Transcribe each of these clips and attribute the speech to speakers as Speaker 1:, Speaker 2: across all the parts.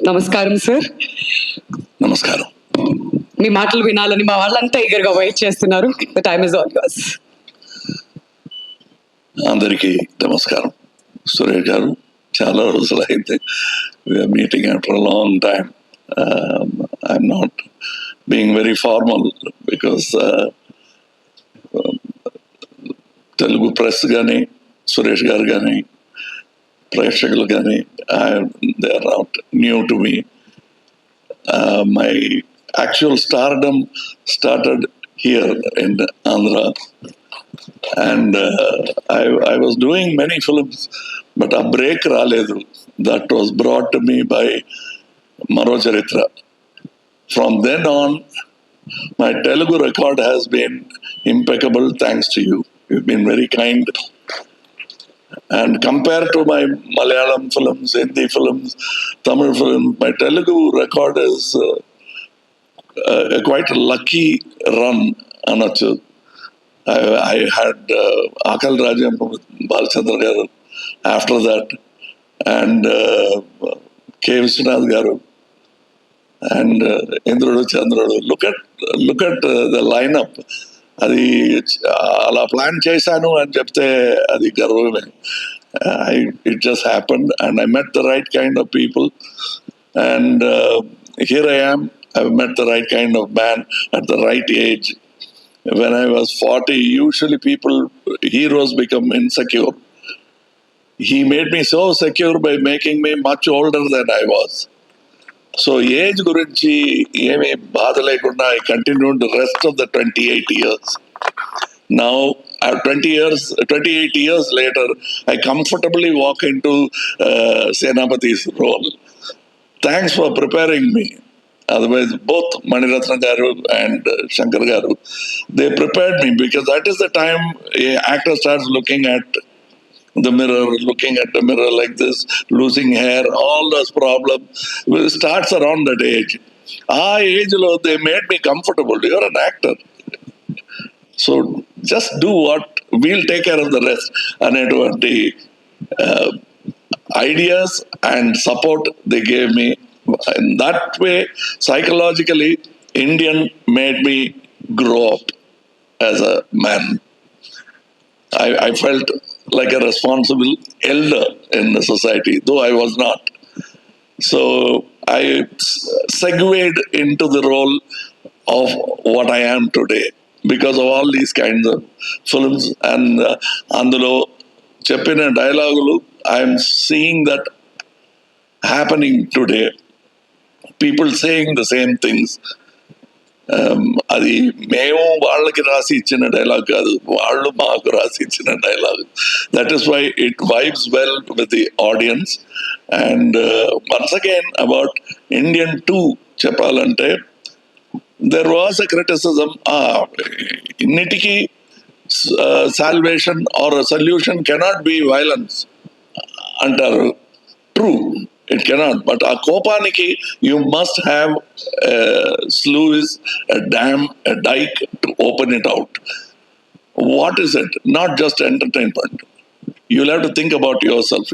Speaker 1: నమస్కారం సార్.
Speaker 2: నమస్కారం.
Speaker 1: మీ మాటలు వినాలని మా వాళ్ళంతా ఈగర్గా వెయిట్ చేస్తున్నారు. The time is all yours.
Speaker 2: అందరికీ నమస్కారం. సురేష్ గారు, చాలా రోజులు అయితే we're meeting after a long time. I'm not being very formal because Telugu press కానీ, సురేష్ గారు కానీ, ప్రేక్షకులు కానీ, they are not new to me. My actual stardom started here in Andhra, and I was doing many films, but a break raledu. That was brought to me by Maro Charitra. From then on, my Telugu record has been impeccable thanks to you. You've been very kind. And compared to my Malayalam films, Hindi films, Tamil films, my Telugu record is quite a lucky run, Anachu. I had Akal Rajam with Balchandra Garu after that, and K. Vishwanath Garu, and Indrudu Chandradu. Look at the lineup. అది అలా plan చేశాను అని చెప్తే అది గర్వమే. It just happened, and I met the right kind of people, and here I am. I've met the right kind of man at the right age. When I was 40, usually heroes become insecure. He made me so secure by making me much older than I was. So age gurinchi emi baadha lekunda I continued the rest of the 28 years. Now, 28 years later, I comfortably walk into Senapati's role. Thanks for preparing me. Otherwise, both Maniratna Garu and Shankar Garu, they prepared me, because that is the time an actor starts looking at the mirror like this, losing hair, all those problems starts around that age. Age lo they made me comfortable. You're an actor, so just do what, we'll take care of the rest. Anetvanti ideas and support they gave me. In that way, psychologically, Indian made me grow up as a man. I felt like a responsible elder in the society, though I was not. So I segued into the role of what I am today because of all these kinds of films. And అందులో చెప్పిన డైలాగులు, I'm seeing that happening today. People saying the same things. అది మేము వాళ్ళకి రాసి ఇచ్చిన dialogue కాదు, వాళ్ళు మాకు రాసి ఇచ్చిన డైలాగ్. That is why it vibes well with the audience. And once again about Indian 2 చెప్పాలంటే, దెర్ వాస్ అ క్రిటిసిజం, ఇన్నిటికీ salvation or solution cannot be violence అంటారు. True, it cannot, but a kopaniki you must have a sluice, a dam, a dike to open it out. What is it? Not just entertainment. You'll have to think about yourself.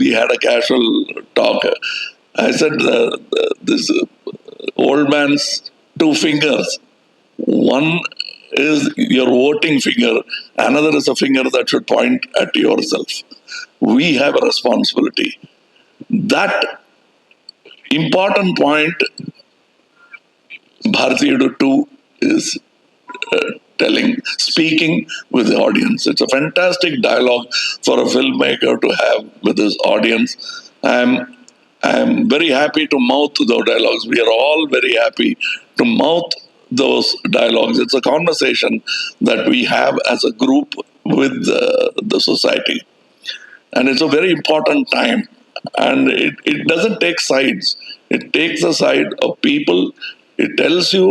Speaker 2: We had a casual talk. I said this old man's 2 fingers. One is your voting finger, another is a finger that should point at yourself. We have a responsibility. That important point, barathiyudu 2 is speaking with the audience. It's a fantastic dialogue for a filmmaker to have with his audience. I'm very happy to mouth those dialogues. We are all very happy to mouth those dialogues. It's a conversation that we have as a group with the society. And it's a very important time. And it doesn't take sides. It takes the side of people. It tells you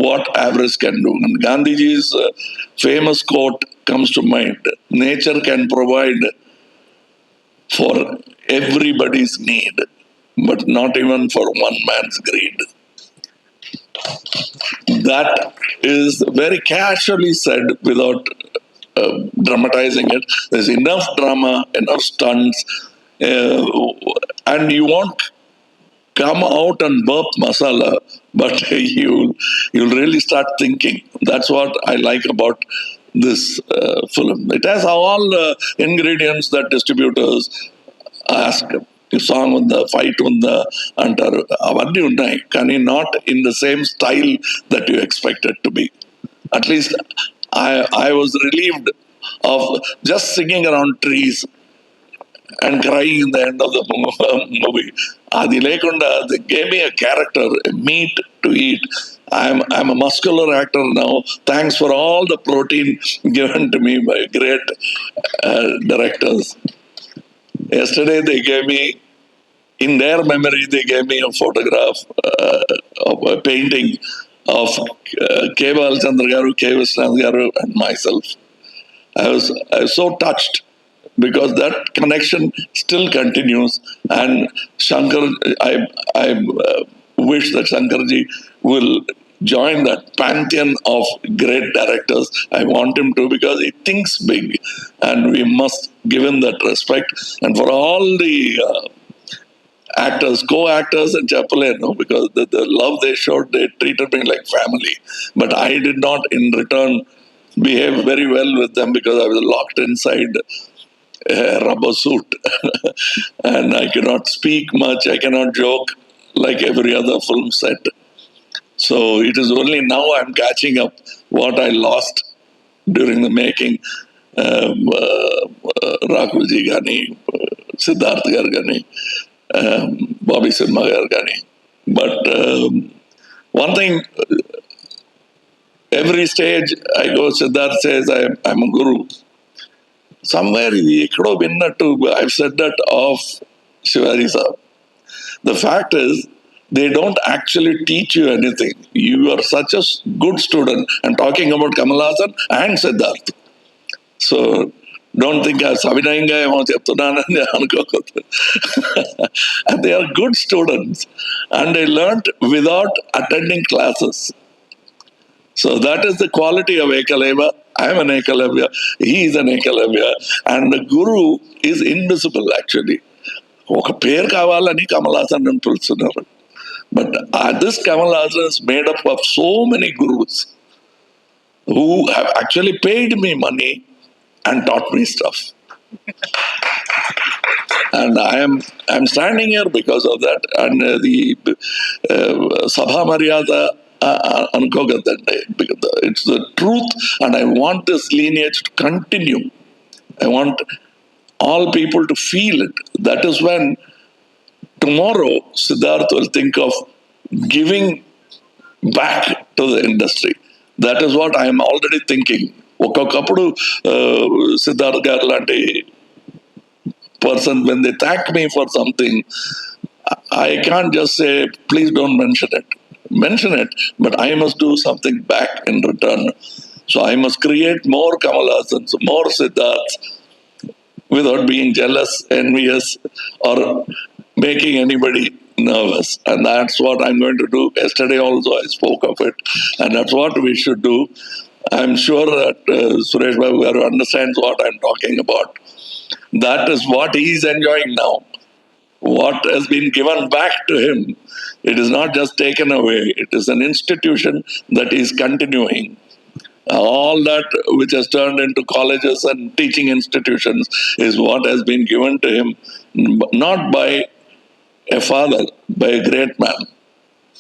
Speaker 2: what avarice can do. And Gandhiji's famous quote comes to mind: nature can provide for everybody's need, but not even for one man's greed. That is very casually said without dramatizing it. There's enough drama, enough stunts, and you won't come out and burp masala, but you'll really start thinking. That's what I like about this film. It has all the ingredients that distributors ask. Song the fight the అంటారు అవన్నీ ఉన్నాయి కానీ not in the same style that you expect it to be. At least I was relieved of just singing around trees and crying in the end of the movie. Adi lekunda, they gave me a character, a meat to eat. I'm a muscular actor now. Thanks for all the protein given to me by great directors. Yesterday they gave me, in their memory, they gave me a photograph of a painting of K. Balachandra Garu, K. Viswanath Garu, and myself. I was so touched because that connection still continues. And Shankar, I wish that Shankarji will join that pantheon of great directors. I want him to because he thinks big, and we must give him that respect. And for all the actors, co-actors and Chapaleno, because the love they showed, they treated me like family. But I did not, in return, behave very well with them because I was locked inside a rubber suit and I cannot speak much, I cannot joke like every other film set. So it is only now I'm catching up what I lost during the making. Rakulji Gani, Siddharth Gargani, Bobby Simha Gargani. But one thing, every stage I go, Siddharth says, I'm a guru. Somewhere I've said that of Shivaji sir. The fact is, they don't actually teach you anything. You are such a good student. I'm talking about Kamal Haasan and Siddharth. So don't think I'm Savinayanga, and they are good students. And they learnt without attending classes. So that is the quality of Ekalavya. I am an Ekalavya. He is an Ekalavya. And the Guru is invisible actually. ఒక పేరు కావాలని కమల్ హాసన్ అని పిలుస్తున్నారు. But this Kamal Haasan is made up of so many gurus who have actually paid me money and taught me stuff. And I'm standing here because of that. And the Sabha Maryada, it's the truth, and I want this lineage to continue. I want all people to feel it. That is when tomorrow Siddharth will think of giving back to the industry. That is what I am already thinking. Okakapudu Siddharth garu lanti person, when they thank me for something, I can't just say, please don't mention it. Mention it, but I must do something back in return. So I must create more Kamal Hasans, more Siddharths, without being jealous, envious, or making anybody nervous. And that's what I'm going to do. Yesterday also I spoke of it, and that's what we should do. I'm sure that Suresh Babu Garu understands what I'm talking about. That is what he's enjoying now. What has been given back to him, it is not just taken away. It is an institution that is continuing. All that which has turned into colleges and teaching institutions is what has been given to him, not by a father, by a great man.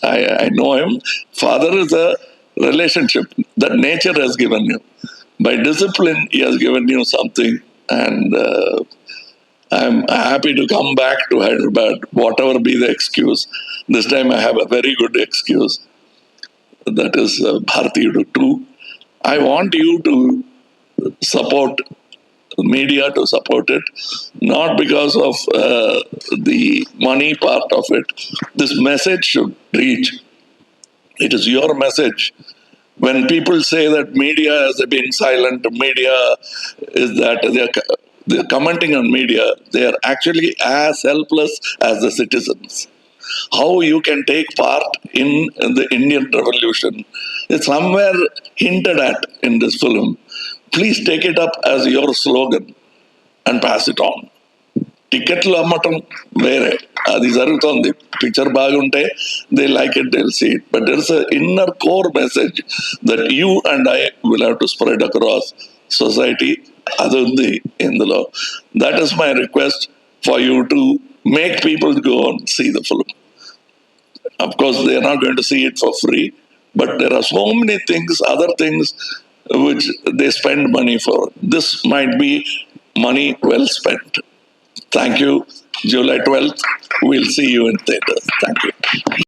Speaker 2: I know him. Father is a relationship that nature has given you. By discipline, he has given you something. And I'm happy to come back to Hyderabad, whatever be the excuse. This time I have a very good excuse. That is barathiyudu 2. I want you to support media, to support it, not because of the money part of it. This message should reach. It is your message. When people say that media has been silent, media is that they're commenting on media, they are actually as helpless as the citizens. How you can take part in the Indian Revolution is somewhere hinted at in this film. Please take it up as your slogan and pass it on. టికెట్లు అమ్మటం వేరే, అది జరుగుతుంది. Picture బాగుంటే they like it, they see it, but there is a inner core message that you and I will have to spread across society. అది ఉంది ఇందులో. That is my request for you to make people go and see the film. Of course, they are not going to see it for free, but there are so many things, other things which they spend money for. This might be money well spent. Thank you. July 12th, we'll see you in theaters. Thank you.